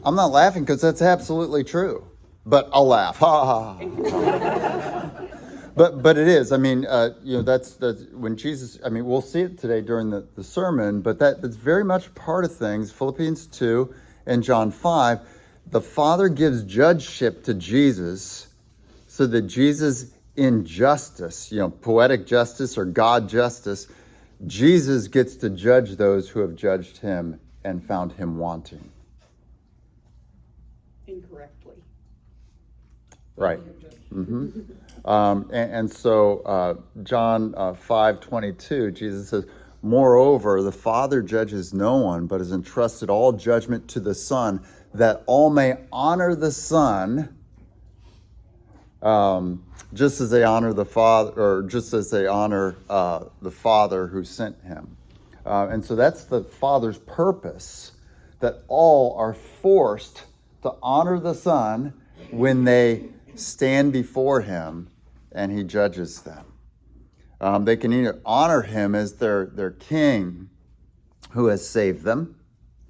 I'm not laughing because that's absolutely true, but I'll laugh. Ha ha ha. But it is. I mean, that's when Jesus. I mean, we'll see it today during the sermon. But that's very much part of things. Philippians 2 and John 5. The Father gives judgeship to Jesus, so that Jesus, in justice, poetic justice or God justice, Jesus gets to judge those who have judged him and found him wanting. Incorrectly. Right. Mm-hmm. And so John 5:22, Jesus says, "Moreover, the Father judges no one, but has entrusted all judgment to the Son, that all may honor the Son, just as they honor the Father, or just as they honor the Father who sent him." And so that's the Father's purpose, that all are forced to honor the Son when they stand before him and he judges them. They can either honor him as their king who has saved them,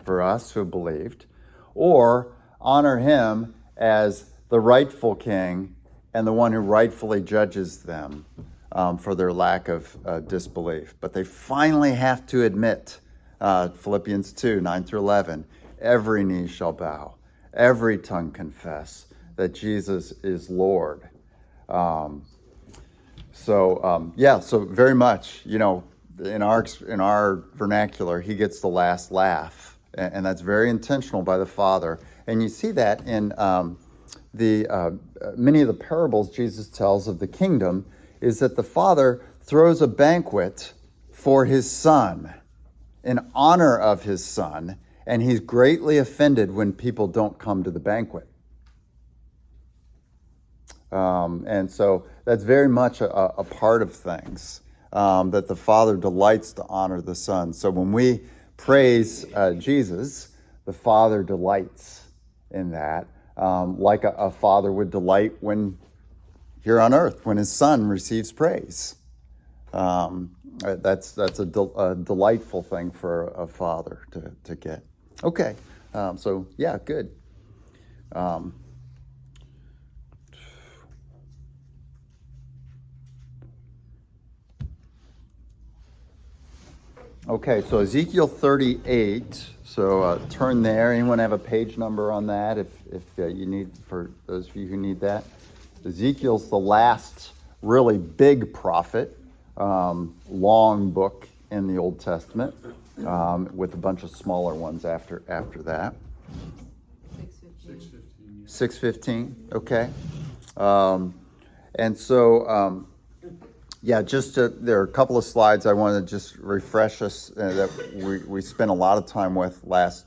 for us who believed, or honor him as the rightful king and the one who rightfully judges them for their lack of disbelief. But they finally have to admit, Philippians 2, 9 through 11, every knee shall bow, every tongue confess that Jesus is Lord. So very much, in our vernacular, he gets the last laugh, and that's very intentional by the Father. And you see that in the many of the parables Jesus tells of the kingdom, is that the Father throws a banquet for his Son, in honor of his Son, and he's greatly offended when people don't come to the banquet. And so that's very much a part of things, that the Father delights to honor the Son. So when we praise Jesus, the Father delights in that, like a father would delight when here on earth, when his Son receives praise. That's a delightful thing for a father to get. Okay, so yeah, good. Okay, so Ezekiel 38. So turn there. Anyone have a page number on that? If you need, for those of you who need that. Ezekiel's the last really big prophet, long book in the Old Testament, with a bunch of smaller ones after that. 6:15. Okay. And so. There are a couple of slides I want to just refresh us that we spent a lot of time with last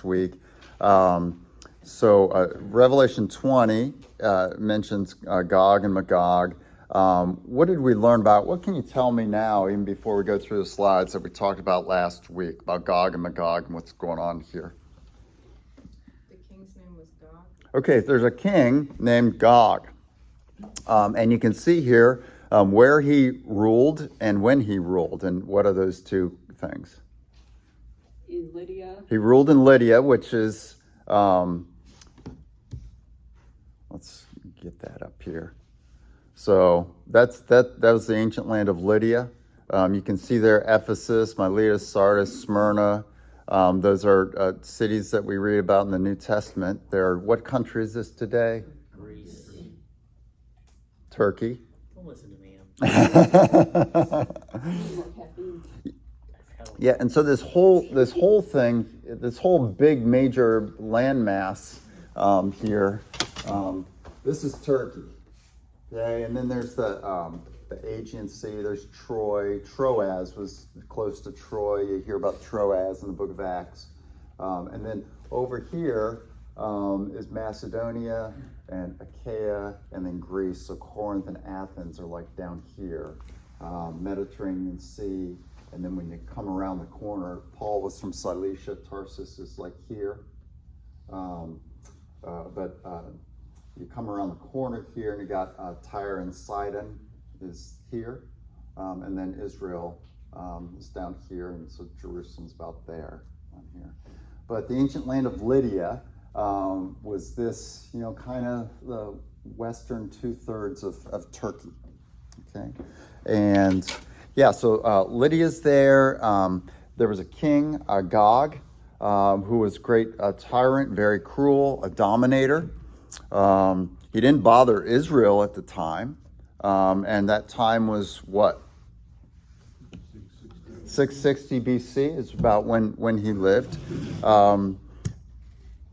week. Revelation 20 mentions Gog and Magog. What did we learn about? What can you tell me now, even before we go through the slides that we talked about last week, about Gog and Magog and what's going on here? The king's name was Gog. Okay, there's a king named Gog. And you can see here where he ruled and when he ruled. And what are those two things? In Lydia. He ruled in Lydia, which is, let's get that up here. So that was the ancient land of Lydia. You can see there Ephesus, Miletus, Sardis, Smyrna. Those are cities that we read about in the New Testament. What country is this today? Greece. Turkey. Don't listen to me. Yeah, and so this whole thing, this whole big major landmass here, this is Turkey. Okay, and then there's the Aegean Sea. There's Troy. Troas was close to Troy. You hear about Troas in the Book of Acts. And then over here is Macedonia and Achaia, and then Greece. So Corinth and Athens are like down here, Mediterranean Sea. And then when you come around the corner, Paul was from Cilicia. Tarsus is like here. But you come around the corner here, and you got Tyre and Sidon is here. And then Israel is down here, and so Jerusalem's about there on here. But the ancient land of Lydia, was this, kind of the western 2/3 of Turkey. Okay, and yeah, so Lydia's there. There was a king, Agag, who was a tyrant, very cruel, a dominator. He didn't bother Israel at the time, and that time was what? 660 BC is about when he lived.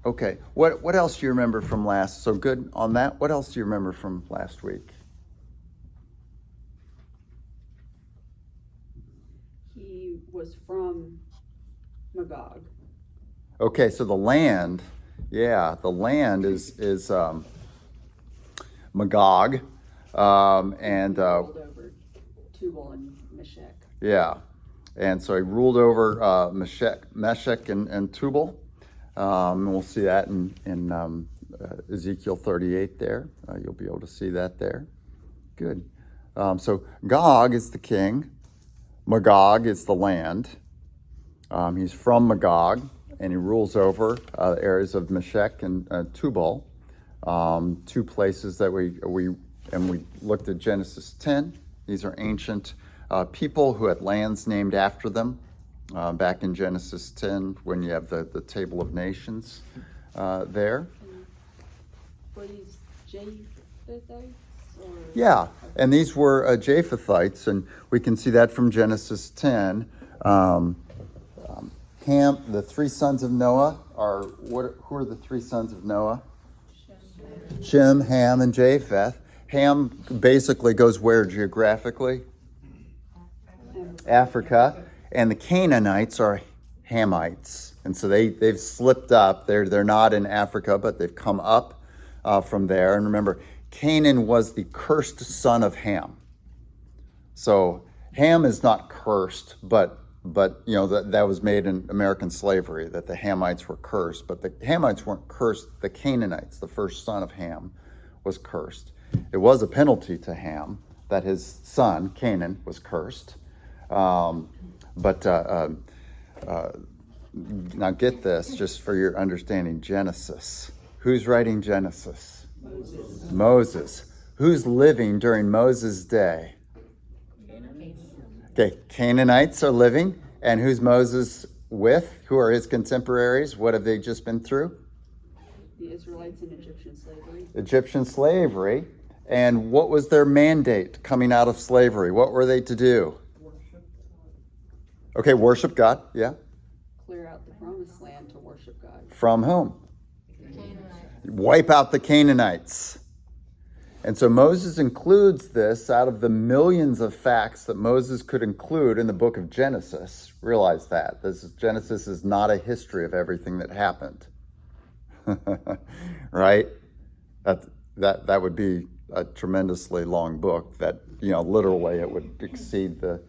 Okay, what else do you remember from last? So good on that. What else do you remember from last week? He was from Magog. Okay, so the land is Magog, and Rolled over Tubal and Meshech. yeah, and so he ruled over Meshech and Tubal. We'll see that in Ezekiel 38 there. You'll be able to see that there. Good. So Gog is the king. Magog is the land. He's from Magog, and he rules over areas of Meshech and Tubal, two places that we looked at Genesis 10. These are ancient people who had lands named after them. Back in Genesis 10, when you have the Table of Nations there. Were these Japhethites? Yeah, and these were Japhethites, and we can see that from Genesis 10. Ham, the three sons of Noah are who are the three sons of Noah? Shem, Ham, and Japheth. Ham basically goes where geographically? Africa. And the Canaanites are Hamites, and so they've slipped up. They're not in Africa, but they've come up from there. And remember, Canaan was the cursed son of Ham. So Ham is not cursed, but that was made in American slavery, that the Hamites were cursed. But the Hamites weren't cursed. The Canaanites, the first son of Ham, was cursed. It was a penalty to Ham that his son Canaan was cursed. But now get this, just for your understanding, Genesis. Who's writing Genesis? Moses. Who's living during Moses' day? Okay, Canaanites are living. And who's Moses with? Who are his contemporaries? What have they just been through? The Israelites in Egyptian slavery. Egyptian slavery. And what was their mandate coming out of slavery? What were they to do? Okay, worship God, yeah. Clear out the promised land to worship God. From whom? Wipe out the Canaanites. And so Moses includes this out of the millions of facts that Moses could include in the book of Genesis. Realize that. Genesis is not a history of everything that happened. Right? That would be a tremendously long book that, literally it would exceed the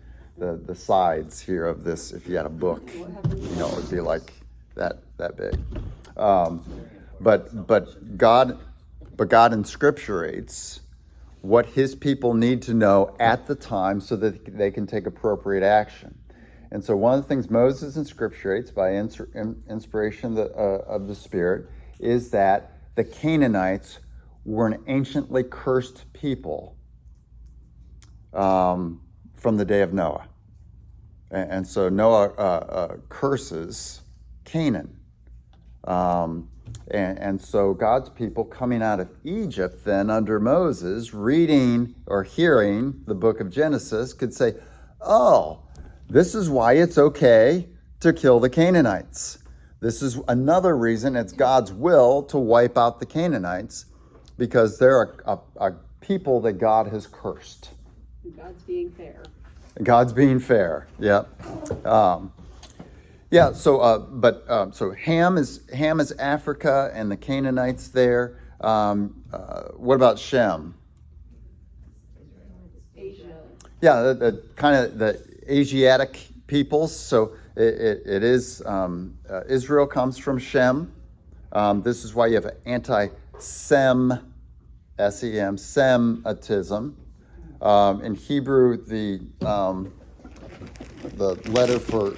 sides here of this. If you had a book, it would be like that big. But God inscripturates what his people need to know at the time so that they can take appropriate action. And so one of the things Moses inscripturates by inspiration of the Spirit is that the Canaanites were an anciently cursed people from the day of Noah. And so Noah curses Canaan. And so God's people coming out of Egypt then under Moses, reading or hearing the book of Genesis, could say, oh, this is why it's okay to kill the Canaanites. This is another reason it's God's will to wipe out the Canaanites, because they're a people that God has cursed. God's being fair. God's being fair. Yeah. So Ham is Africa and the Canaanites there. What about Shem? Asia. Yeah, the kind of the Asiatic peoples. So it is Israel comes from Shem. This is why you have anti-Semitism. Semitism. In Hebrew, the letter for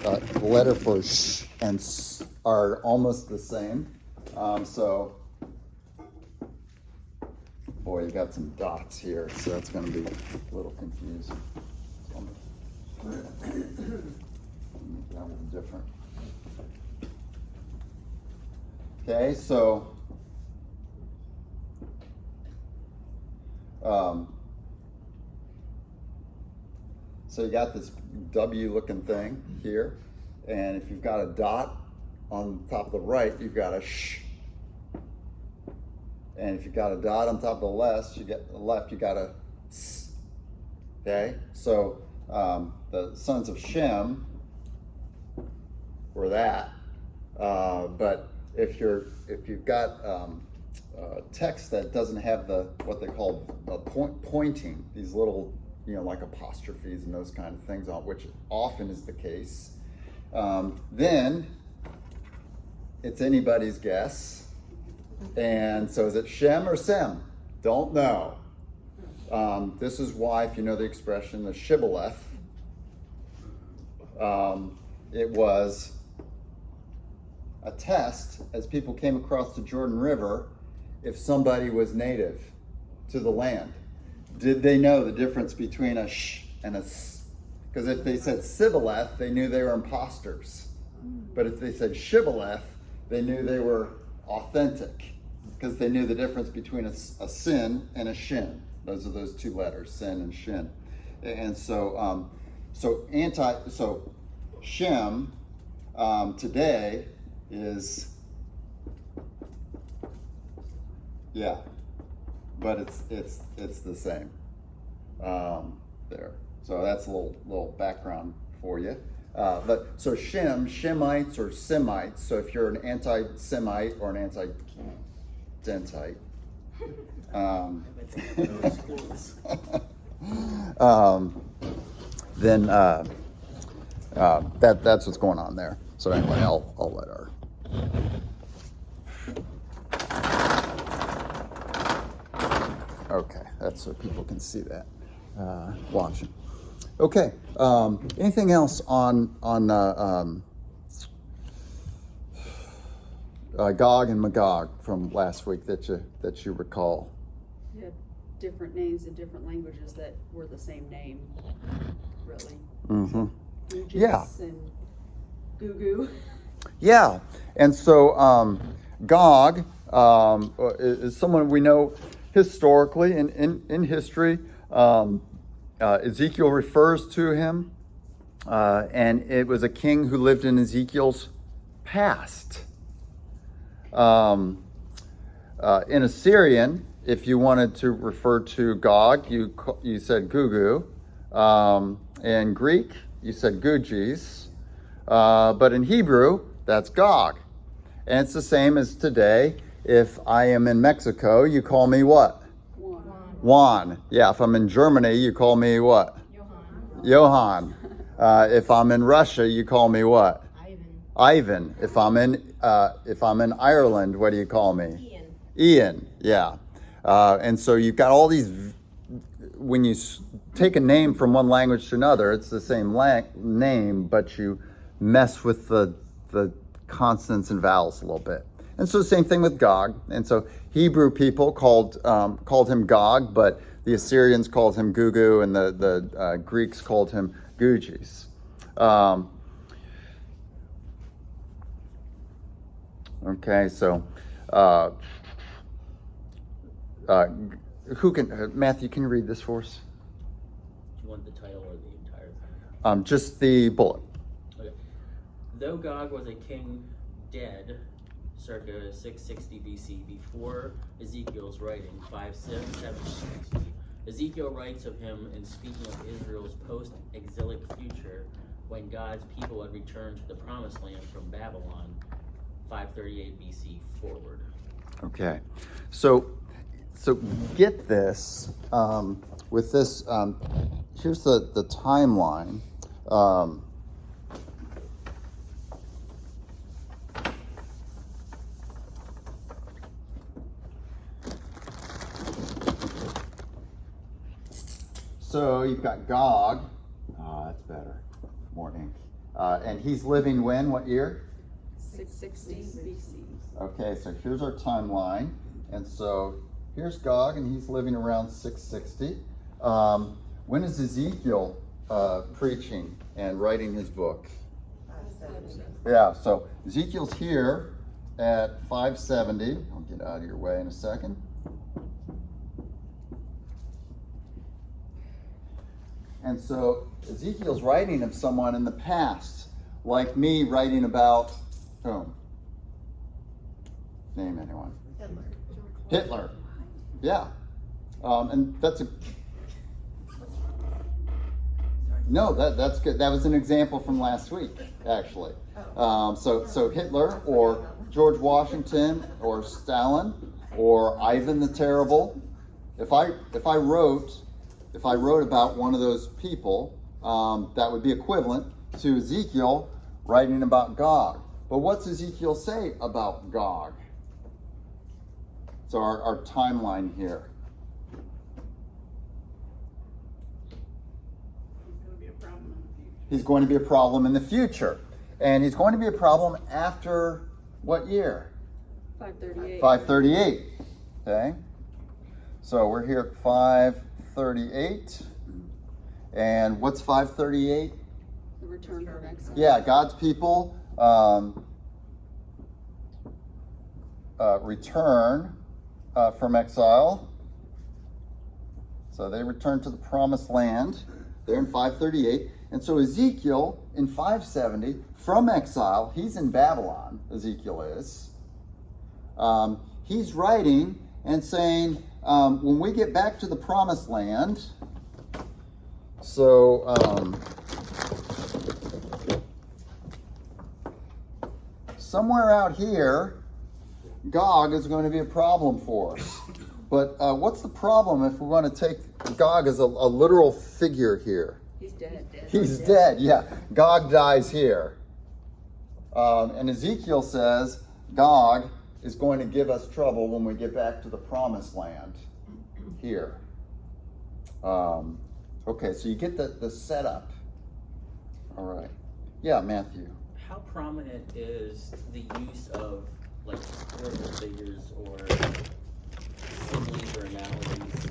sh and s are almost the same. So, boy, you got some dots here, so that's going to be a little confusing. Make that a little different. Okay, so so you got this W-looking thing here, and if you've got a dot on top of the right, you've got a sh. And if you've got a dot on top of the left, you got a s. Okay, so the sons of Shem were that, but if you've got text that doesn't have what they call pointing, these little, like apostrophes and those kind of things on, which often is the case, then it's anybody's guess. And so is it Shem or Sem? Don't know. This is why, if you know the expression, the shibboleth, it was a test as people came across the Jordan River if somebody was native to the land. Did they know the difference between a sh and a s? Because if they said sibboleth, they knew they were imposters. But if they said shibboleth, they knew they were authentic, because they knew the difference between a sin and a shin. Those are those two letters, sin and shin. And so, so Shem today is, yeah, but it's the same there. So that's a little background for you. But so Shemites or Semites. So if you're an anti-Semite or an anti-Dentite, then that's what's going on there. So anyway, I'll let our. Okay, that's so people can see that watching. Okay, anything else on Gog and Magog from last week that you recall? You had different names in different languages that were the same name, really. Mm-hmm. Gugis Yeah. And Gugu. Yeah, and so Gog is someone we know historically in history. Ezekiel refers to him, and it was a king who lived in Ezekiel's past. In Assyrian, if you wanted to refer to Gog, you said Gugu. In Greek, you said Gugis. But in Hebrew, that's Gog. And it's the same as today. If I am in Mexico, you call me what? Juan. Yeah, if I'm in Germany, you call me what? Johann. If I'm in Russia, you call me what? Ivan. If I'm in Ireland, what do you call me? Ian. Yeah. And so you've got all these. When you take a name from one language to another, it's the same name, but you mess with the consonants and vowels a little bit. And so same thing with Gog. And so Hebrew people called him Gog, but the Assyrians called him Gugu, and the Greeks called him Gugis. Okay, so who can Matthew? Can you read this for us? Do you want the title or the entire thing? Just the bullet. Okay. Though Gog was a king dead, circa 660 BC, before Ezekiel's writing, 570. Ezekiel writes of him in speaking of Israel's post-exilic future, when God's people had returned to the promised land from Babylon, 538 BC forward. Okay, so get this, with this, here's the timeline. So you've got Gog. Oh, that's better. More ink. And he's living when? What year? 660 BC. Okay, so here's our timeline. And so here's Gog, and he's living around 660. When is Ezekiel preaching and writing his book? Yeah, so Ezekiel's here at 570. I'll get out of your way in a second. And so Ezekiel's writing of someone in the past, like me writing about whom? Name anyone. Hitler. Yeah. And that's a... No, that's good. That was an example from last week, actually. So Hitler or George Washington or Stalin or Ivan the Terrible. If I wrote about one of those people, that would be equivalent to Ezekiel writing about Gog. But what's Ezekiel say about Gog? So our timeline here. He's going to be a problem in the future. And he's going to be a problem after what year? 538. 538. Okay. So we're here at 538. And what's 538? The return from exile. Yeah, God's people return from exile. So they return to the promised land. They're in 538. And so Ezekiel in 570, from exile, he's in Babylon, Ezekiel is. He's writing and saying, when we get back to the promised land, somewhere out here, Gog is going to be a problem for us. But what's the problem if we're going to take Gog as a literal figure here? He's dead. He's dead, yeah. Gog dies here. And Ezekiel says Gog is going to give us trouble when we get back to the promised land here. Okay, so you get the setup. All right. Yeah, Matthew. How prominent is the use of like historical figures or similes or analogies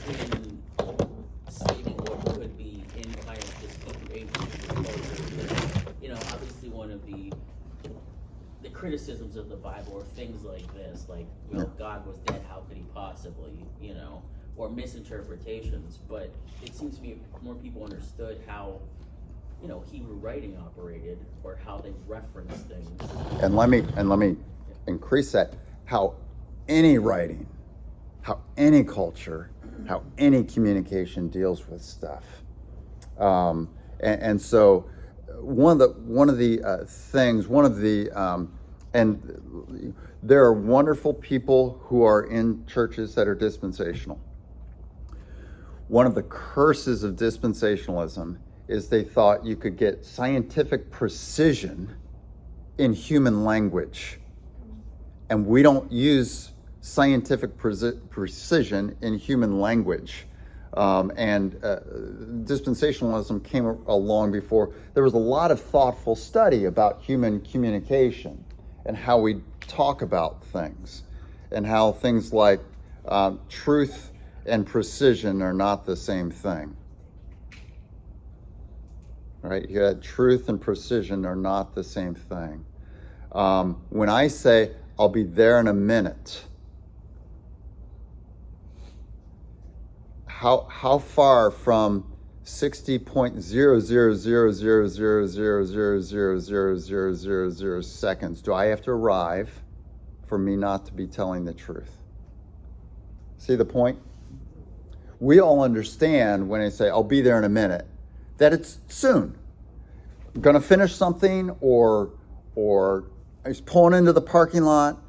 in stating what could be in kind of this ancient culture? You know, obviously one of the criticisms of the Bible are things like this, like, well, God was dead, how could he possibly, you know, or misinterpretations. But it seems to me more people understood how, you know, Hebrew writing operated or how they referenced things. And let me increase that. How any writing, how any culture, how any communication deals with stuff. And so one of the things, and there are wonderful people who are in churches that are dispensational. One of the curses of dispensationalism is they thought you could get scientific precision in human language. And we don't use scientific precision in human language. Dispensationalism came along before. There was a lot of thoughtful study about human communication and how we talk about things, and how things like truth and precision are not the same thing. Right? You had truth and precision are not the same thing. When I say, I'll be there in a minute, how far from 60.00000000000 seconds do I have to arrive for me not to be telling the truth? See the point? We all understand when I say, I'll be there in a minute, that it's soon. I'm going to finish something, or I was pulling into the parking lot,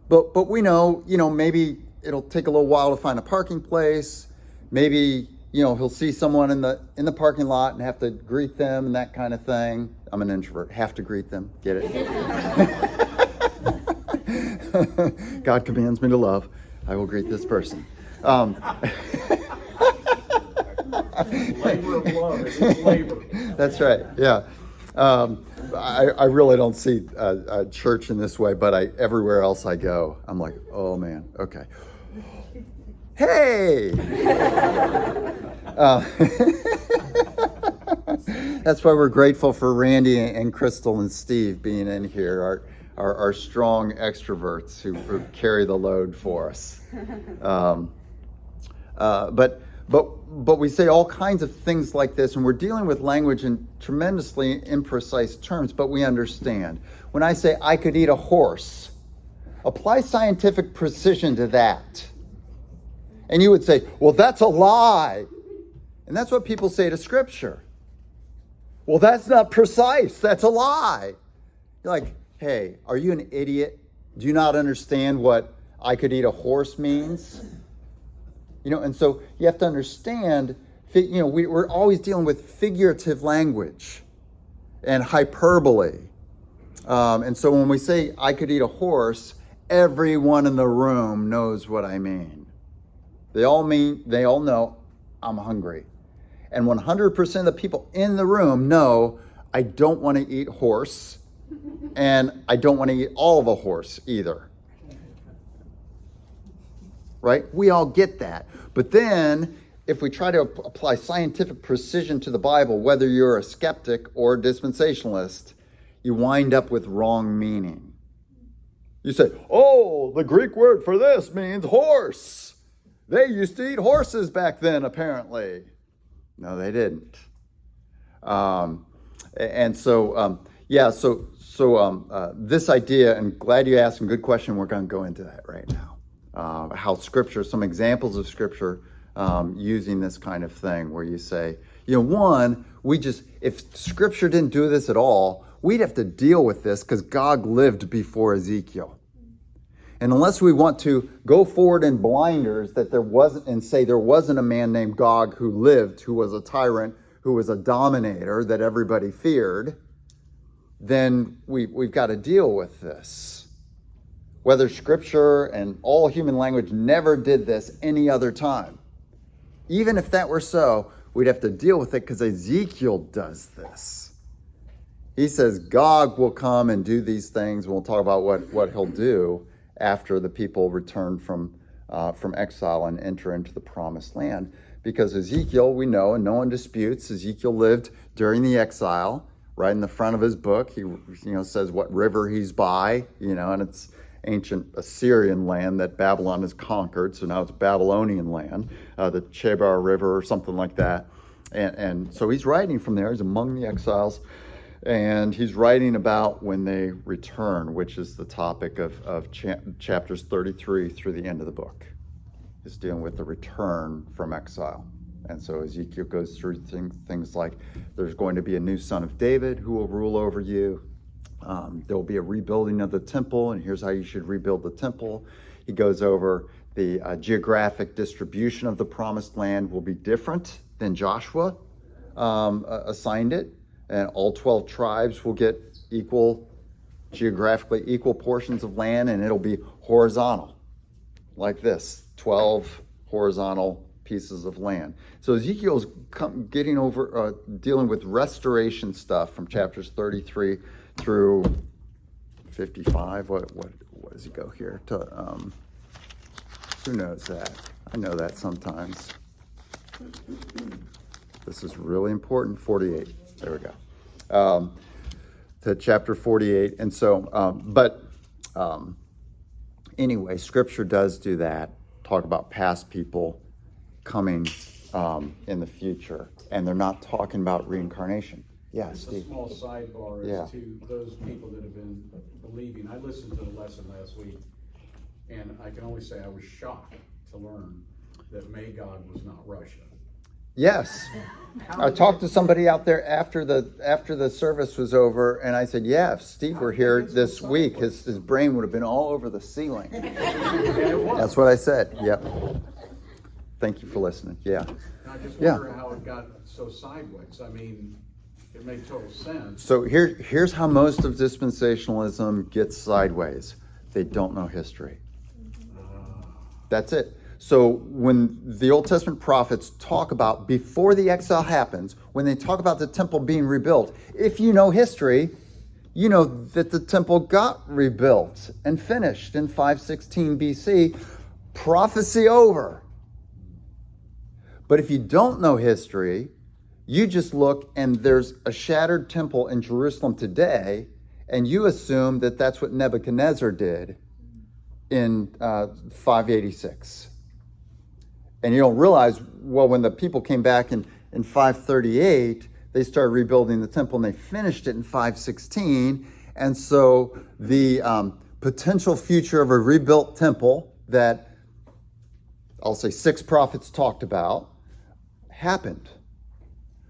but we know, maybe it'll take a little while to find a parking place. Maybe, he'll see someone in the parking lot and have to greet them and that kind of thing. I'm an introvert, have to greet them, get it? God commands me to love. I will greet this person. Labor of love, it's labor. That's right, yeah. I really don't see a church in this way, but everywhere else I go, I'm like, oh man, okay. Hey! That's why we're grateful for Randy and Crystal and Steve being in here, our strong extroverts who carry the load for us. But we say all kinds of things like this, and we're dealing with language in tremendously imprecise terms, but we understand. When I say I could eat a horse, apply scientific precision to that. And you would say, well, that's a lie. And that's what people say to Scripture. Well, that's not precise. That's a lie. You're like, hey, are you an idiot? Do you not understand what I could eat a horse means? And so you have to understand, we're always dealing with figurative language and hyperbole. And so when we say I could eat a horse, everyone in the room knows what I mean. They all know I'm hungry. And 100% of the people in the room know I don't want to eat horse, and I don't want to eat all of a horse either. Right? We all get that. But then, if we try to apply scientific precision to the Bible, whether you're a skeptic or a dispensationalist, you wind up with wrong meaning. You say, oh, the Greek word for this means horse. They used to eat horses back then, apparently. No, they didn't. This idea, and glad you asked, and good question, we're going to go into that right now. How Scripture, some examples of Scripture using this kind of thing where you say, if Scripture didn't do this at all, we'd have to deal with this because God lived before Ezekiel. And unless we want to go forward in blinders that there wasn't a man named Gog who lived, who was a tyrant, who was a dominator that everybody feared, then we've got to deal with this. Whether Scripture and all human language never did this any other time. Even if that were so, we'd have to deal with it because Ezekiel does this. He says Gog will come and do these things. We'll talk about what he'll do after the people return from exile and enter into the promised land. Because Ezekiel, we know, and no one disputes, Ezekiel lived during the exile. Right in the front of his book, he says what river he's by, and it's ancient Assyrian land that Babylon has conquered, so now it's Babylonian land, the Chebar River or something like that. And so he's writing from there, he's among the exiles, and he's writing about when they return, which is the topic of chapters 33 through the end of the book. It's dealing with the return from exile. And so Ezekiel goes through things like there's going to be a new son of David who will rule over you. There will be a rebuilding of the temple, and here's how you should rebuild the temple. He goes over the geographic distribution of the promised land will be different than Joshua assigned it. And all 12 tribes will get geographically equal portions of land, and it'll be horizontal, like this, 12 horizontal pieces of land. So Ezekiel's dealing with restoration stuff from chapters 33 through 55. What does he go here? Who knows that? I know that sometimes. This is really important. 48. There we go. To chapter 48. And so, anyway, Scripture does do that. Talk about past people coming in the future. And they're not talking about reincarnation. Yeah, Steve. A small sidebar is to those people that have been believing. I listened to the lesson last week, and I can only say I was shocked to learn that Magog was not Russia. Yes. I talked to somebody out there after the service was over, and I said, yeah, if Steve were here this week, his brain would have been all over the ceiling. That's what I said. Yep. Thank you for listening. Yeah. And I just wonder how it got so sideways. I mean, it made total sense. So here's how most of dispensationalism gets sideways. They don't know history. That's it. So when the Old Testament prophets talk about, before the exile happens, when they talk about the temple being rebuilt, if you know history, you know that the temple got rebuilt and finished in 516 BC. Prophecy over. But if you don't know history, you just look and there's a shattered temple in Jerusalem today, and you assume that that's what Nebuchadnezzar did in 586. And you don't realize, well, when the people came back in 538, they started rebuilding the temple and they finished it in 516. And so the potential future of a rebuilt temple that I'll say 6 prophets talked about happened.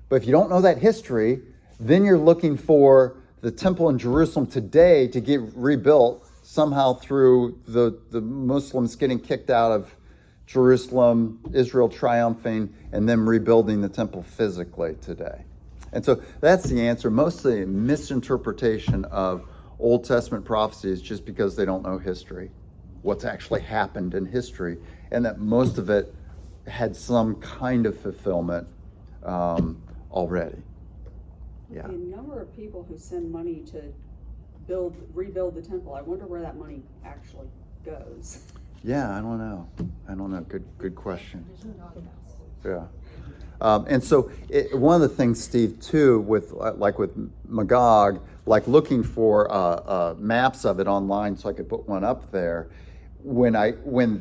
But if you don't know that history, then you're looking for the temple in Jerusalem today to get rebuilt somehow through the Muslims getting kicked out of Jerusalem, Israel triumphing, and them rebuilding the temple physically today. And so that's the answer. Most of the misinterpretation of Old Testament prophecy is just because they don't know history, what's actually happened in history, and that most of it had some kind of fulfillment already. Yeah. The number of people who send money to rebuild the temple, I wonder where that money actually goes. Yeah, I don't know. Good question. Yeah. And so one of the things, Steve, too, with Magog, like looking for maps of it online so I could put one up there. When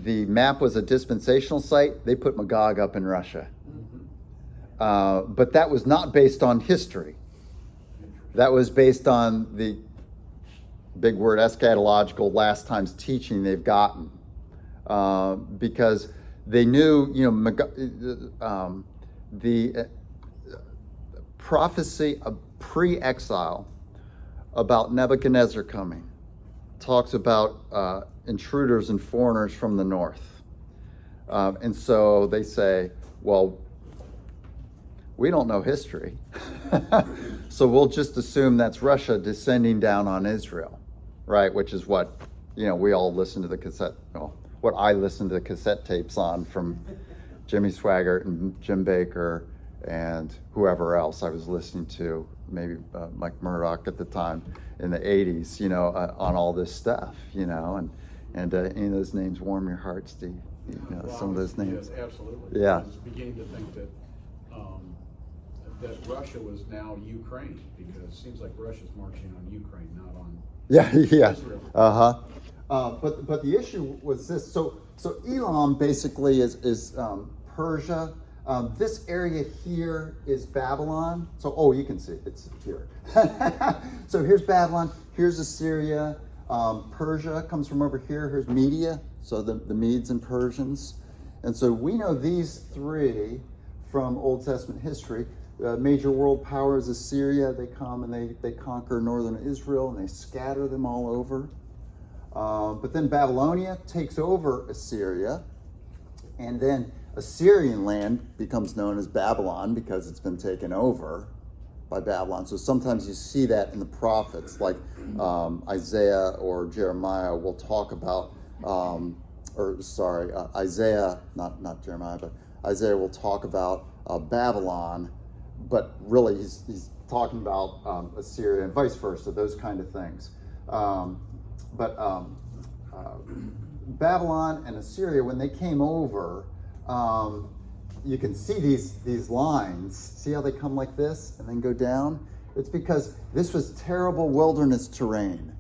the map was a dispensational site, they put Magog up in Russia. But that was not based on history. That was based on the big word eschatological last time's teaching they've gotten. Because they knew, the prophecy of pre-exile about Nebuchadnezzar coming talks about intruders and foreigners from the north. And so they say, well, we don't know history. So we'll just assume that's Russia descending down on Israel, right? Which is what, we all listen to the cassette, what I listened to the cassette tapes on from Jimmy Swaggart and Jim Baker and whoever else I was listening to, maybe Mike Murdoch at the time in the 80s, on all this stuff, and any of those names warm your heart, Steve. Some of those names. Yes, absolutely. Yeah. I was beginning to think that that Russia was now Ukraine, because it seems like Russia's marching on Ukraine, not on Israel. But the issue was this. So Elam basically is Persia. This area here is Babylon. So you can see it's here. So here's Babylon. Here's Assyria. Persia comes from over here. Here's Media. So the Medes and Persians. And so we know these 3 from Old Testament history. Major world powers, Assyria, they come and they conquer northern Israel and they scatter them all over. But then Babylonia takes over Assyria, and then Assyrian land becomes known as Babylon because it's been taken over by Babylon. So sometimes you see that in the prophets, like Isaiah or Jeremiah will talk about, Isaiah, not Jeremiah, but Isaiah will talk about Babylon, but really he's talking about Assyria and vice versa, those kind of things. But Babylon and Assyria, when they came over, you can see these lines. See how they come like this and then go down? It's because this was terrible wilderness terrain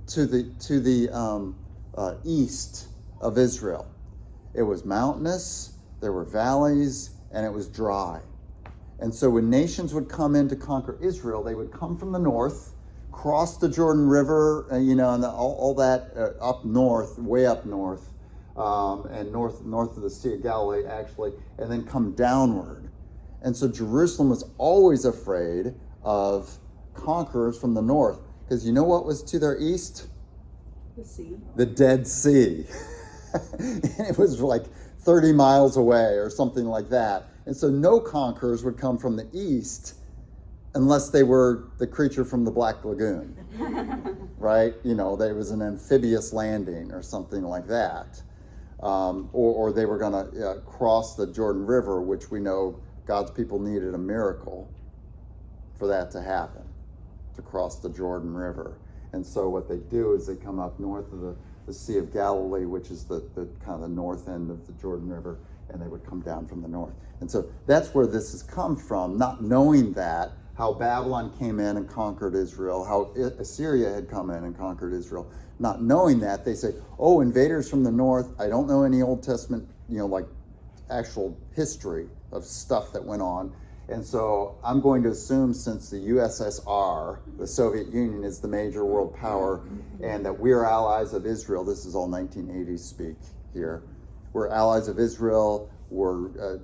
to the east of Israel. It was mountainous, there were valleys, and it was dry. And so when nations would come in to conquer Israel, they would come from the north, cross the Jordan River, and all that up north, way up north, and north of the Sea of Galilee, actually, and then come downward. And so Jerusalem was always afraid of conquerors from the north, because you know what was to their east? The sea. The Dead Sea. And it was like 30 miles away or something like that. And so no conquerors would come from the east unless they were the creature from the Black Lagoon, right? There was an amphibious landing or something like that. Or they were going to cross the Jordan River, which we know God's people needed a miracle for that to happen. to cross the Jordan River. And so what they do is they come up north of the Sea of Galilee, which is the kind of the north end of the Jordan River, and they would come down from the north. And so that's where this has come from, not knowing that, how Babylon came in and conquered Israel, how Assyria had come in and conquered Israel. Not knowing that, they say, oh, invaders from the north. I don't know any Old Testament, like actual history of stuff that went on. And so I'm going to assume, since the USSR, the Soviet Union, is the major world power, and that we are allies of Israel, this is all 1980s speak here, we're allies of Israel, we're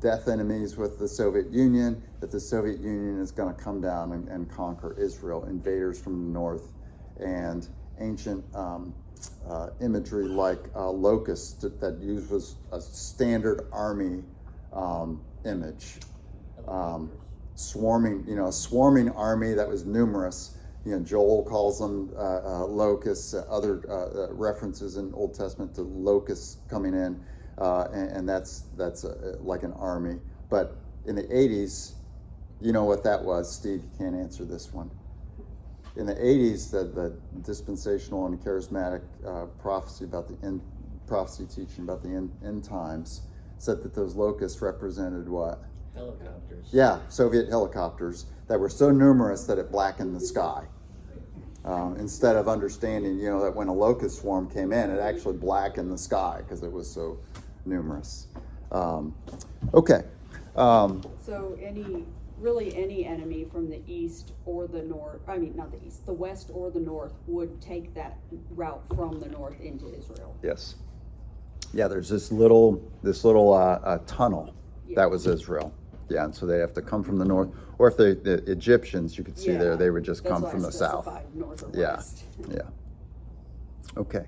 death enemies with the Soviet Union, that the Soviet Union is going to come down and conquer Israel, invaders from the north, and ancient imagery like locusts that was a standard army image. Swarming, a swarming army that was numerous. Joel calls them locusts, other references in Old Testament to locusts coming in, and that's like an army. But in the 80s, you know what that was, Steve, you can't answer this one. In the 80s, the dispensational and charismatic prophecy teaching about the end times said that those locusts represented what? Helicopters. Yeah, Soviet helicopters that were so numerous that it blackened the sky. Instead of understanding, that when a locust swarm came in, it actually blackened the sky because it was so numerous. Okay. So any enemy from the east or the north, not the east, the west or the north would take that route from the north into Israel. Yes. Yeah, there's this little tunnel. Yeah. That was Israel. Yeah, and so they have to come from the north, or if the Egyptians, you could see there, they would just come from the south. North or Yeah, west. yeah. Okay.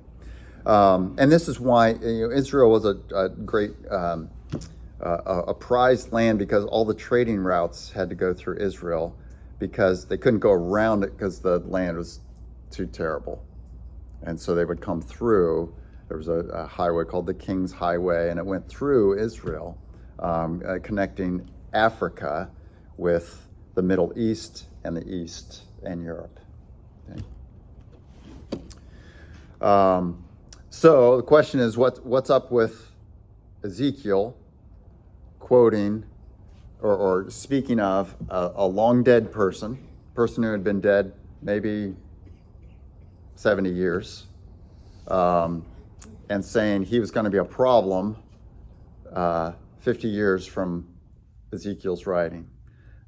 And this is why Israel was a great a prized land, because all the trading routes had to go through Israel, because they couldn't go around it because the land was too terrible. And so they would come through. There was a highway called the King's Highway, and it went through Israel, connecting Africa with the Middle East and the East and Europe. Okay. So the question is, what's up with Ezekiel quoting or speaking of a long dead person who had been dead maybe 70 years, and saying he was going to be a problem 50 years from Ezekiel's writing.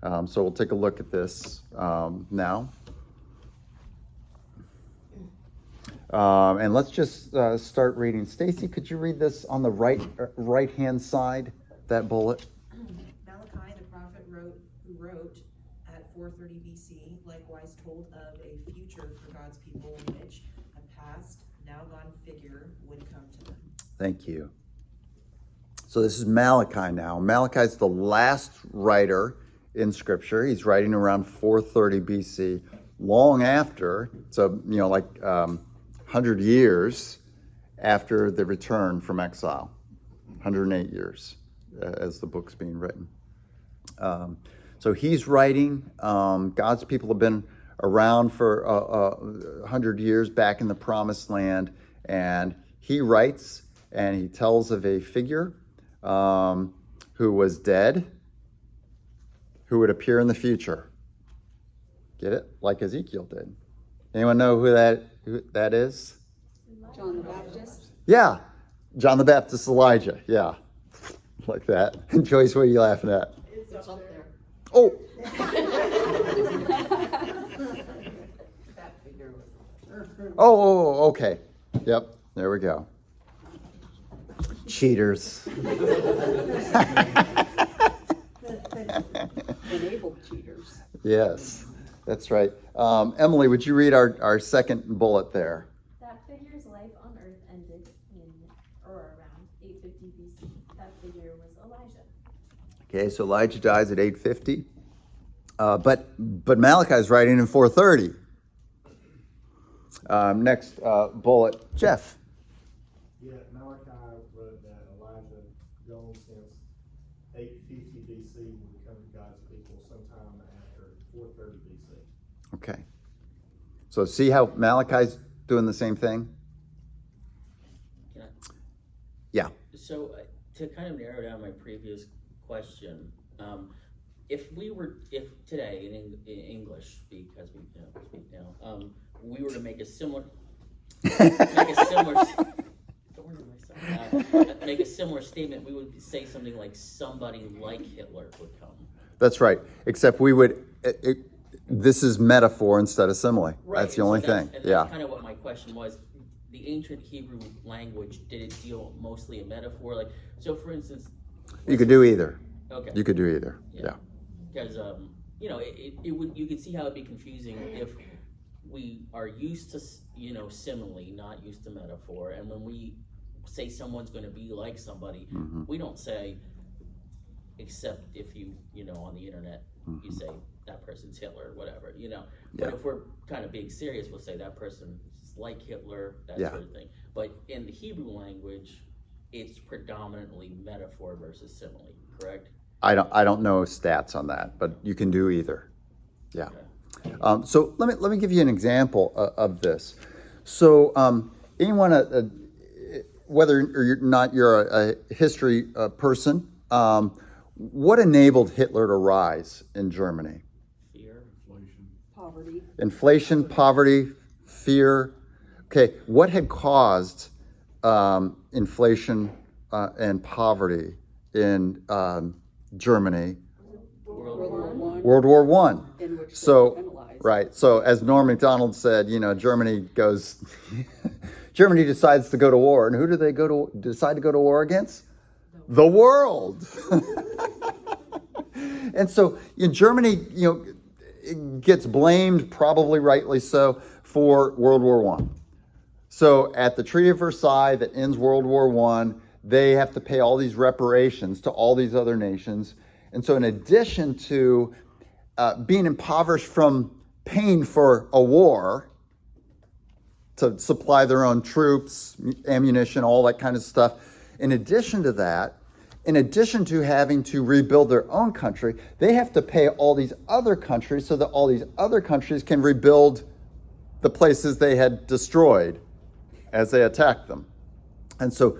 So we'll take a look at this now. And let's just start reading. Stacy, could you read this on the right-hand side, that bullet? Malachi the prophet who wrote at 430 BC, likewise told of a future for God's people in which a past, now gone figure would come to them. Thank you. So this is Malachi now. Malachi's the last writer in Scripture. He's writing around 430 BC, long after, so, 100 years after the return from exile, 108 years as the book's being written. So he's writing. God's people have been around for 100 years back in the Promised Land, and he writes and he tells of a figure who was dead, who would appear in the future. Get it? Like Ezekiel did. Anyone know who that is? John the Baptist. Yeah, John the Baptist, Elijah. Yeah, like that. And Joyce, what are you laughing at? It's up there. Oh. That figure was. Oh, okay. Yep, there we go. Cheaters. Enabled cheaters. Yes, that's right. Emily, would you read our second bullet there? That figure's life on earth ended in or around 850 BC. That figure was Elijah. Okay, so Elijah dies at 850. But Malachi's writing in 430. Next bullet, Jeff. Yeah, Malachi wrote that Elijah, gone since 850 BC, will come to God's people sometime after 430 BC. Okay. So see how Malachi's doing the same thing? Can I- Yeah. So to kind of narrow down my previous question, if today in English, because we speak now, we were to make a similar make a similar statement, we would say something like somebody like Hitler would come. That's right. Except we would. This is metaphor instead of simile. Right. That's the only thing. And Yeah. that's kind of what my question was. The ancient Hebrew language, did it deal mostly in metaphor? Like, so for instance, You could do either. okay. You could do either. Yeah. Because it would, you could see how it'd be confusing if we are used to simile, not used to metaphor, and when we say someone's going to be like somebody, we don't say, except if you on the internet you say that person's Hitler, whatever, But Yeah. if we're kind of being serious, we'll say that person is like Hitler, that Yeah. sort of thing. But in the Hebrew language, it's predominantly metaphor versus simile, correct? I don't know stats on that, but you can do either. Yeah. Okay. So let me give you an example of this. So anyone, whether you're a history person, what enabled Hitler to rise in Germany? Fear. Poverty. Inflation, poverty, fear. Okay, what had caused inflation and poverty in Germany? World War One. In which they So, were penalized. right. So as Norm Macdonald said, Germany Germany decides to go to war, and who do they decide to go to war against? The world. And so Germany, gets blamed, probably rightly so, for World War One. So at the Treaty of Versailles that ends World War One, they have to pay all these reparations to all these other nations. And so in addition to being impoverished from paying for a war to supply their own troops, ammunition, all that kind of stuff, in addition to that, in addition to having to rebuild their own country, they have to pay all these other countries so that all these other countries can rebuild the places they had destroyed as they attacked them. And so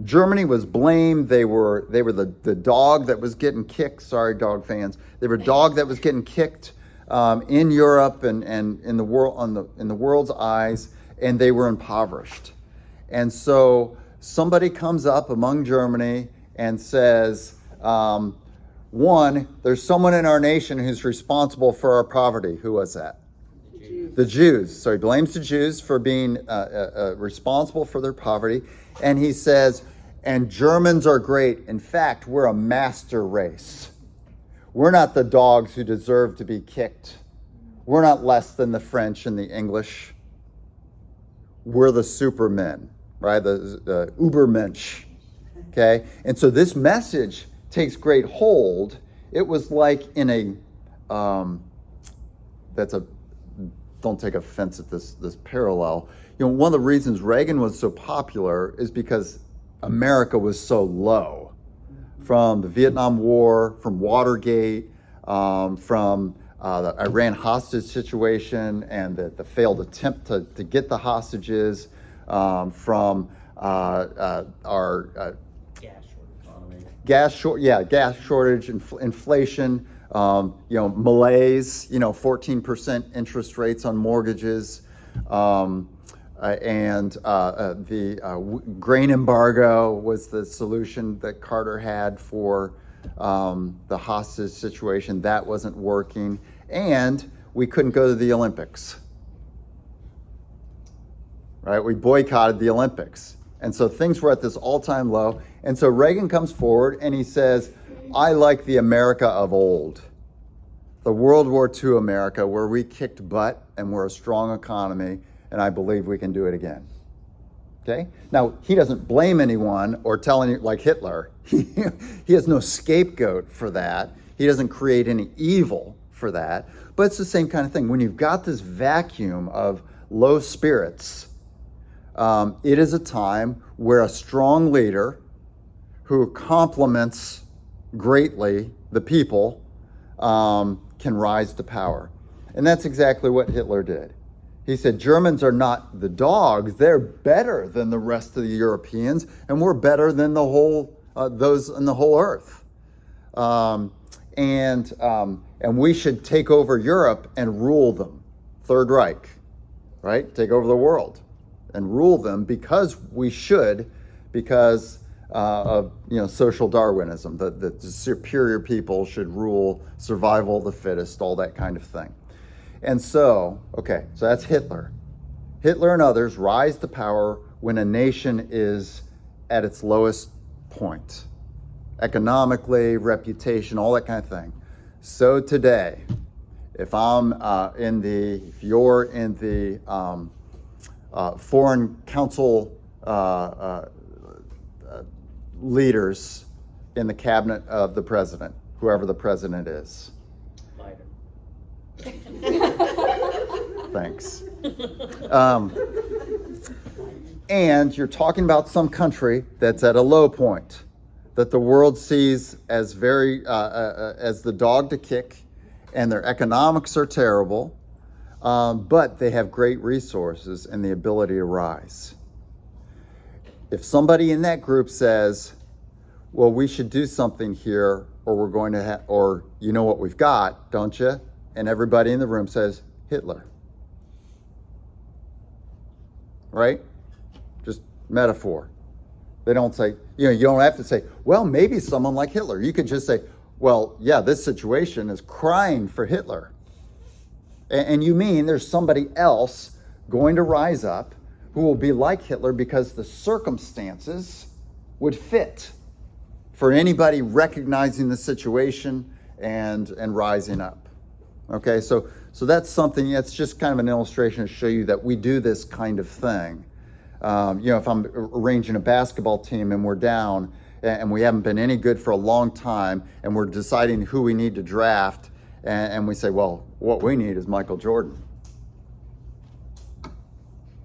Germany was blamed. They were the dog that was getting kicked. Sorry, dog fans. They were dog that was getting kicked in Europe and in the world in the world's eyes, and they were impoverished. And so somebody comes up among Germany and says, one, there's someone in our nation who's responsible for our poverty. Who was that? The Jews. So he blames the Jews for being responsible for their poverty. And he says, and Germans are great. In fact, we're a master race. We're not the dogs who deserve to be kicked. We're not less than the French and the English. We're the supermen, right? The Ubermensch. Okay? And so this message takes great hold. It was like in a, don't take offense at this parallel. One of the reasons Reagan was so popular is because America was so low. From the Vietnam War, from Watergate, from the Iran hostage situation and the failed attempt to get the hostages, from our gas shortage, inflation, malaise, 14% interest rates on mortgages, and the grain embargo was the solution that Carter had for the hostage situation. That wasn't working, and we couldn't go to the Olympics. Right? We boycotted the Olympics. And so things were at this all-time low. And so Reagan comes forward and he says, I like the America of old. The World War II America, where we kicked butt and we're a strong economy, and I believe we can do it again. Okay? Now, he doesn't blame anyone or tell any, like Hitler. He has no scapegoat for that. He doesn't create any evil for that. But it's the same kind of thing. When you've got this vacuum of low spirits, it is a time where a strong leader who compliments greatly the people can rise to power. And that's exactly what Hitler did. He said, Germans are not the dogs, they're better than the rest of the Europeans, and we're better than the whole those in the whole earth. And we should take over Europe and rule them. Third Reich, right? Take over the world and rule them because we should, because of social Darwinism, that the superior people should rule, survival of the fittest, all that kind of thing. And so that's Hitler. Hitler and others rise to power when a nation is at its lowest point, economically, reputation, all that kind of thing. So today, if you're in the foreign council leaders in the cabinet of the president, whoever the president is. Thanks. And you're talking about some country that's at a low point, that the world sees as as the dog to kick, and their economics are terrible, but they have great resources and the ability to rise. If somebody in that group says, well, we should do something here, or we're going to or you know what we've got, don't you? And everybody in the room says, Hitler. Right? Just metaphor. They don't say, you don't have to say, well, maybe someone like Hitler. You could just say, well, yeah, this situation is crying for Hitler. And you mean there's somebody else going to rise up who will be like Hitler because the circumstances would fit for anybody recognizing the situation and rising up. Okay, so that's something, that's just kind of an illustration to show you that we do this kind of thing. If I'm arranging a basketball team and we're down and we haven't been any good for a long time and we're deciding who we need to draft, and we say, well, what we need is Michael Jordan.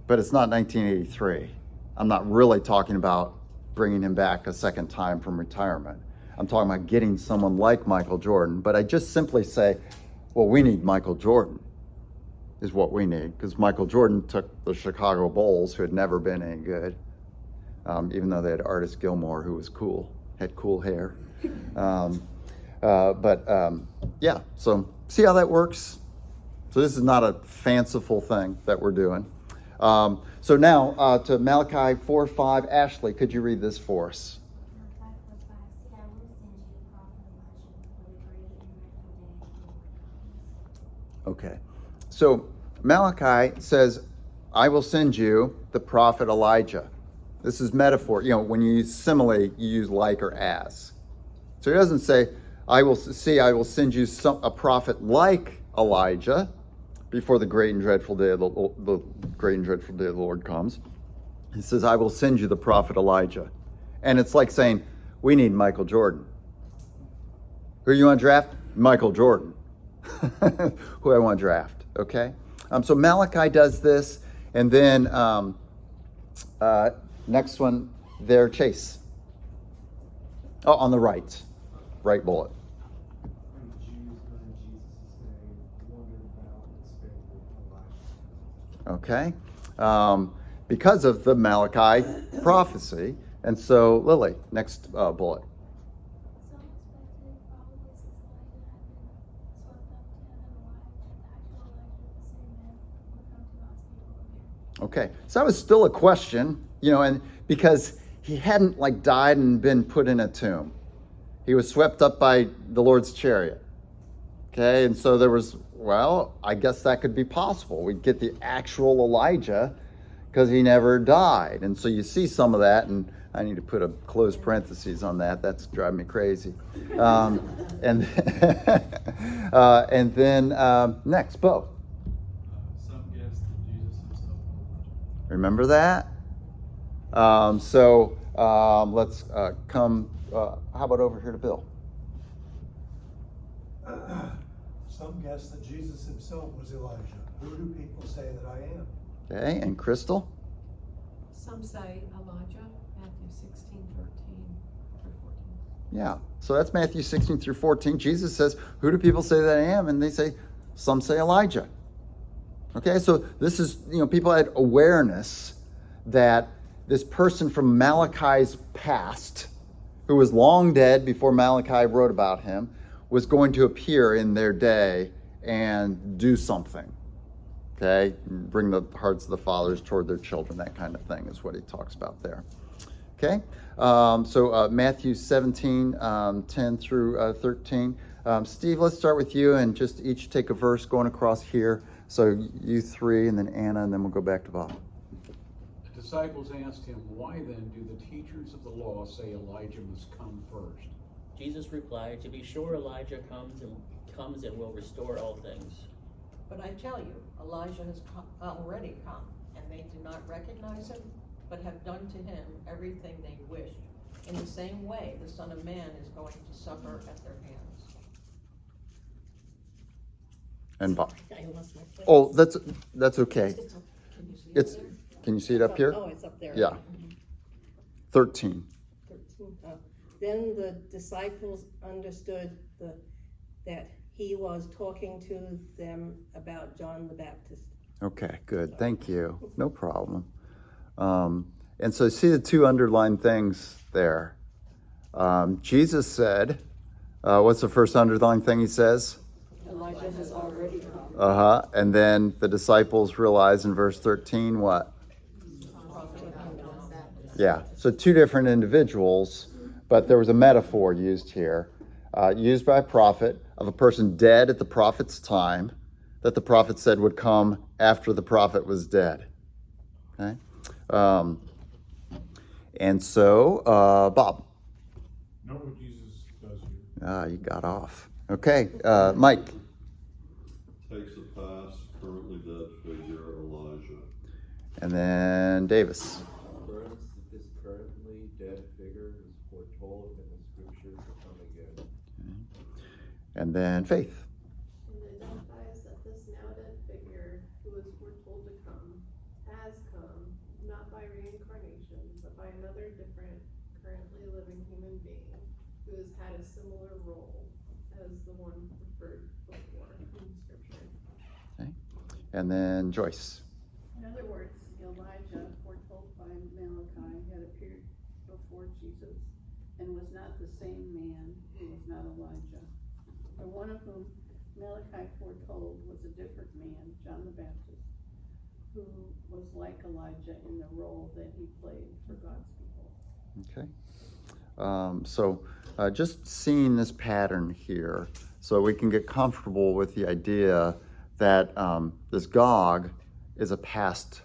But it's not 1983. I'm not really talking about bringing him back a second time from retirement. I'm talking about getting someone like Michael Jordan. But I just simply say, well, we need Michael Jordan is what we need, because Michael Jordan took the Chicago Bulls, who had never been any good, even though they had Artis Gilmore, who was cool, had cool hair. So see how that works? So this is not a fanciful thing that we're doing. So now to Malachi 4:5. Ashley, could you read this for us? Okay. So Malachi says, I will send you the prophet Elijah. This is metaphor. When you use simile, you use like or as. So he doesn't say, I will send you a prophet like Elijah before the great and dreadful day of the Lord comes. He says, I will send you the prophet Elijah. And it's like saying, we need Michael Jordan. Who you want to draft? Michael Jordan. Who I want to draft, okay? So Malachi does this, and then next one there, Chase. Oh, on the right bullet. Okay, because of the Malachi prophecy. And so, Lily, next bullet. Okay, so that was still a question, and because he hadn't died and been put in a tomb. He was swept up by the Lord's chariot. Okay, and so there was, I guess that could be possible. We'd get the actual Elijah because he never died. And so you see some of that, and I need to put a closed parentheses on that. That's driving me crazy. And then next, Bo. Remember that? Let's come, how about over here to Bill? Some guess that Jesus himself was Elijah. Who do people say that I am? Okay, and Crystal? Some say Elijah, Matthew 16:13-14. Yeah, so that's Matthew 16 through 14. Jesus says, who do people say that I am? And they say, some say Elijah. Okay, so this is, people had awareness that this person from Malachi's past, who was long dead before Malachi wrote about him, was going to appear in their day and do something. Okay, bring the hearts of the fathers toward their children, that kind of thing is what he talks about there. Okay, so Matthew 17, 10 through 13. Steve, let's start with you and just each take a verse going across here. So you three, and then Anna, and then we'll go back to Bob. The disciples asked him, "Why then do the teachers of the law say Elijah must come first?" Jesus replied, "To be sure, Elijah comes and will restore all things." But I tell you, Elijah has already come, and they do not recognize him, but have done to him everything they wished. In the same way, the Son of Man is going to suffer at their hands. And Bob. I lost my place. Oh, that's okay. Can you see It's, it there? can you see it up here? Oh, it's up there. Yeah. 13. 13. Then the disciples understood that he was talking to them about John the Baptist. Okay, good. Thank you. No problem. And so see the two underlined things there. Jesus said, what's the first underlined thing he says? Elijah has already come. And then the disciples realize in verse 13 what? Yeah, so two different individuals, but there was a metaphor used here, used by a prophet of a person dead at the prophet's time that the prophet said would come after the prophet was dead. Okay? And so, Bob. Know what Jesus does here. You got off. Okay, Mike. Takes a past, currently dead figure, Elijah. And then Davis. Affirms that this currently dead figure is foretold in the scriptures to come again. Okay. And then Faith. And identifies that this now dead figure, who was foretold to come, has come, not by reincarnation, but by another different, currently living human being, who has had a similar role as the one referred before in scripture. Okay. And then Joyce. In other words, Elijah, foretold by Malachi, had appeared before Jesus and was not the same man who was not Elijah. The one of whom Malachi foretold was a different man, John the Baptist, who was like Elijah in the role that he played for God's people. Okay. So just seeing this pattern here so we can get comfortable with the idea that this Gog is a past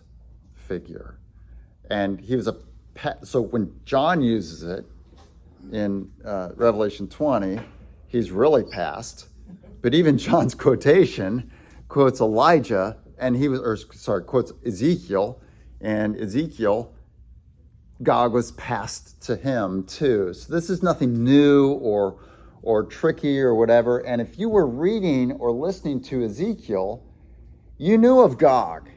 figure. And he was so when John uses it in Revelation 20, he's really past. But even John's quotation quotes Elijah, and quotes Ezekiel, and Ezekiel, Gog was passed to him too. So this is nothing new or tricky or whatever. And if you were reading or listening to Ezekiel, you knew of Gog,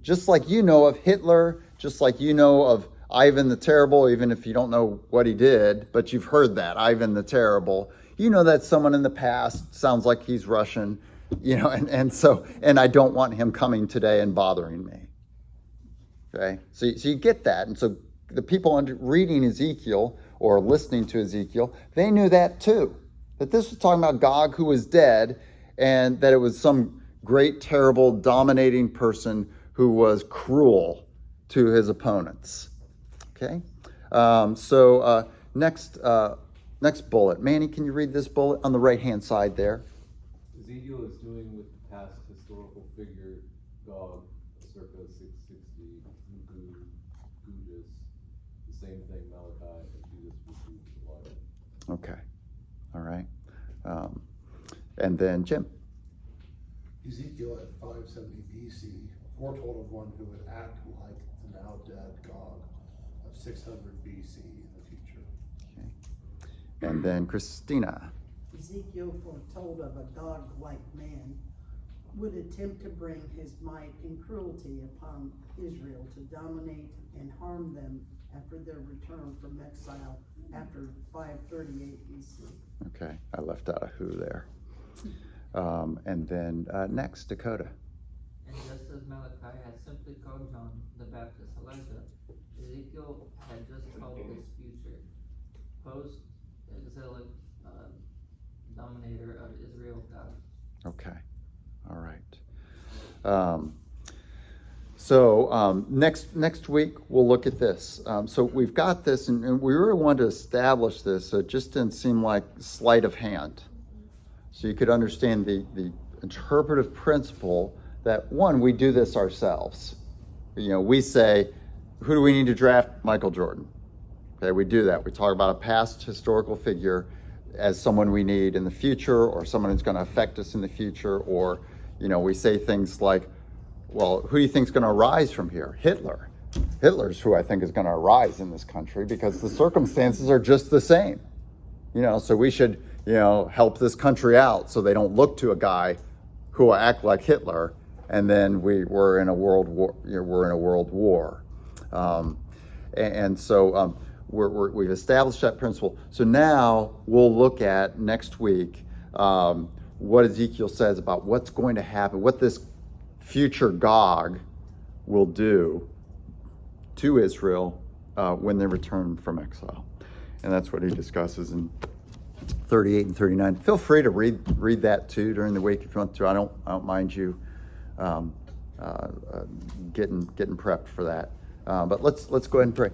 just like you know of Hitler, just like you know of Ivan the Terrible, even if you don't know what he did, but you've heard that, Ivan the Terrible. You know that someone in the past sounds like he's Russian, and I don't want him coming today and bothering me. Okay, so you get that. And so the people reading Ezekiel or listening to Ezekiel, they knew that too, that this was talking about Gog who was dead, and that it was some great, terrible, dominating person who was cruel to his opponents. Okay, next bullet. Manny, can you read this bullet on the right-hand side there? Ezekiel is doing with the past historical figure Gog, circa 660, Gudis, the same thing Malachi and Jesus received Elijah. Okay, all right. And then Jim. Ezekiel at 570 BC foretold of one who would act like the now dead Gog of 600 BC in the future. Okay. And then Christina. Ezekiel foretold of a Gog-like man would attempt to bring his might and cruelty upon Israel to dominate and harm them after their return from exile after 538 BC. Okay, I left out a who there. And then next, Dakota. And just as Malachi had simply called John the Baptist Elijah, Ezekiel had just called his future post-exilic dominator of Israel God. Okay, all right. So next week we'll look at this. So we've got this, and we really wanted to establish this so it just didn't seem like sleight of hand. So you could understand the interpretive principle that, one, we do this ourselves. We say, who do we need to draft? Michael Jordan. Okay, we do that. We talk about a past historical figure as someone we need in the future, or someone who's going to affect us in the future, or we say things like, well, who do you think is going to arise from here? Hitler. Hitler's who I think is going to arise in this country because the circumstances are just the same. So we should, help this country out so they don't look to a guy who will act like Hitler, and then we're in a world war. We're in a world war, and so we've established that principle. So now we'll look at next week what Ezekiel says about what's going to happen, what this future Gog will do to Israel when they return from exile. And that's what he discusses in 38 and 39. Feel free to read that too during the week if you want to. I don't mind you getting prepped for that. But let's go ahead and pray.